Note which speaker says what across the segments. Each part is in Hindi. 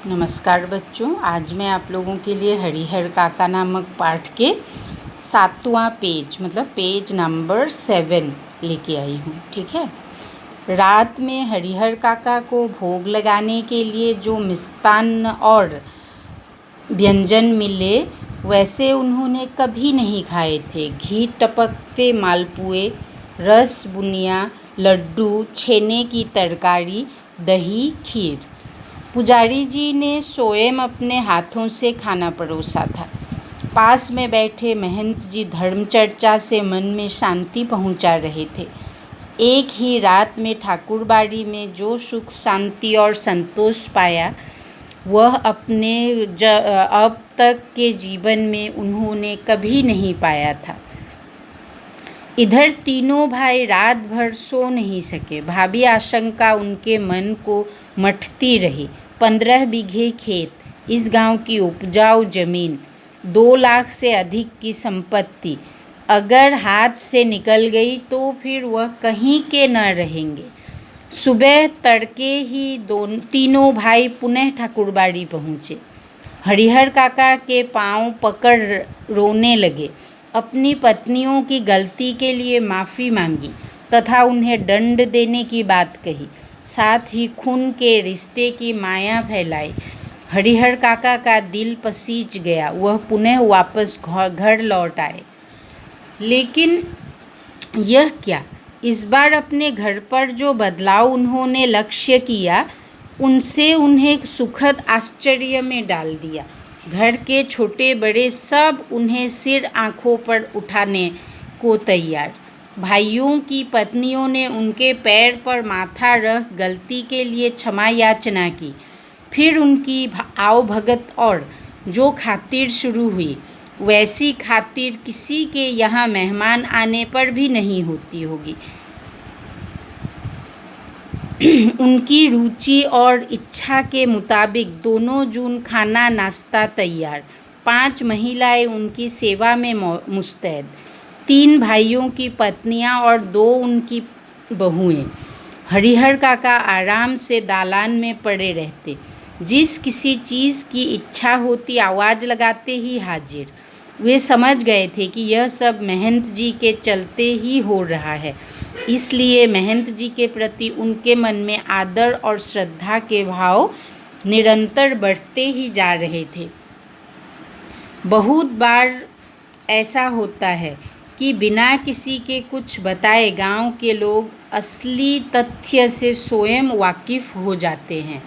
Speaker 1: नमस्कार बच्चों, आज मैं आप लोगों के लिए हरिहर काका नामक पाठ के 7वां पेज मतलब पेज नंबर 7 लेके आई हूँ। ठीक है। रात में हरिहर काका को भोग लगाने के लिए जो मिष्टान्न और व्यंजन मिले वैसे उन्होंने कभी नहीं खाए थे। घी टपकते मालपुए, रस बुनिया, लड्डू, छेने की तरकारी, दही, खीर। पुजारी जी ने स्वयं अपने हाथों से खाना परोसा था। पास में बैठे महंत जी धर्म चर्चा से मन में शांति पहुंचा रहे थे। एक ही रात में ठाकुरबाड़ी में जो सुख शांति और संतोष पाया वह अपने अब तक के जीवन में उन्होंने कभी नहीं पाया था। इधर तीनों भाई रात भर सो नहीं सके। भावी आशंका उनके मन को मथती रही। 15 बीघे खेत, इस गांव की उपजाऊ जमीन, 2 लाख से अधिक की संपत्ति अगर हाथ से निकल गई तो फिर वह कहीं के न रहेंगे। सुबह तड़के ही तीनों भाई पुनः ठाकुरबाड़ी पहुँचे। हरिहर काका के पांव पकड़ रोने लगे। अपनी पत्नियों की गलती के लिए माफ़ी मांगी तथा उन्हें दंड देने की बात कही। साथ ही खून के रिश्ते की माया फैलाई। हरिहर काका का दिल पसीज गया। वह पुनः वापस घर लौट आए। लेकिन यह क्या, इस बार अपने घर पर जो बदलाव उन्होंने लक्ष्य किया उनसे उन्हें सुखद आश्चर्य में डाल दिया। घर के छोटे बड़े सब उन्हें सिर आंखों पर उठाने को तैयार। भाइयों की पत्नियों ने उनके पैर पर माथा रख गलती के लिए क्षमा याचना की। फिर उनकी आवभगत और जो खातिर शुरू हुई वैसी खातिर किसी के यहाँ मेहमान आने पर भी नहीं होती होगी। उनकी रुचि और इच्छा के मुताबिक दोनों जून खाना नाश्ता तैयार। 5 महिलाएं उनकी सेवा में मुस्तैद। 3 भाइयों की पत्नियां और 2 उनकी बहुएं। हरिहर काका आराम से दालान में पड़े रहते। जिस किसी चीज़ की इच्छा होती आवाज़ लगाते ही हाजिर। वे समझ गए थे कि यह सब महंत जी के चलते ही हो रहा है। इसलिए महंत जी के प्रति उनके मन में आदर और श्रद्धा के भाव निरंतर बढ़ते ही जा रहे थे। बहुत बार ऐसा होता है कि बिना किसी के कुछ बताए गांव के लोग असली तथ्य से स्वयं वाकिफ हो जाते हैं।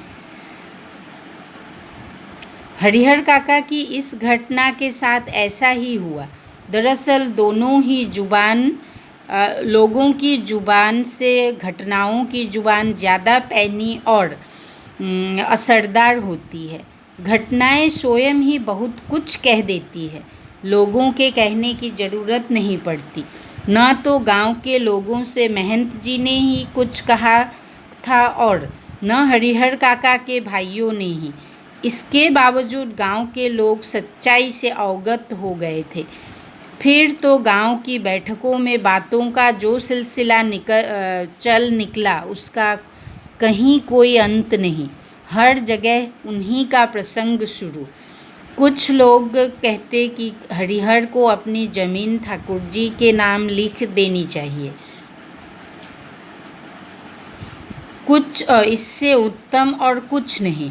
Speaker 1: हरिहर काका की इस घटना के साथ ऐसा ही हुआ। दरअसल दोनों ही लोगों की जुबान से घटनाओं की जुबान ज़्यादा पैनी और असरदार होती है। घटनाएं स्वयं ही बहुत कुछ कह देती है। लोगों के कहने की ज़रूरत नहीं पड़ती। न तो गांव के लोगों से महंत जी ने ही कुछ कहा था और न हरिहर काका के भाइयों ने ही। इसके बावजूद गांव के लोग सच्चाई से अवगत हो गए थे। फिर तो गांव की बैठकों में बातों का जो सिलसिला चल निकला उसका कहीं कोई अंत नहीं। हर जगह उन्हीं का प्रसंग शुरू। कुछ लोग कहते कि हरिहर को अपनी ज़मीन ठाकुर जी के नाम लिख देनी चाहिए। कुछ इससे उत्तम और कुछ नहीं।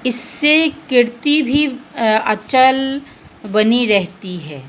Speaker 1: इससे कीर्ति भी अचल बनी रहती है।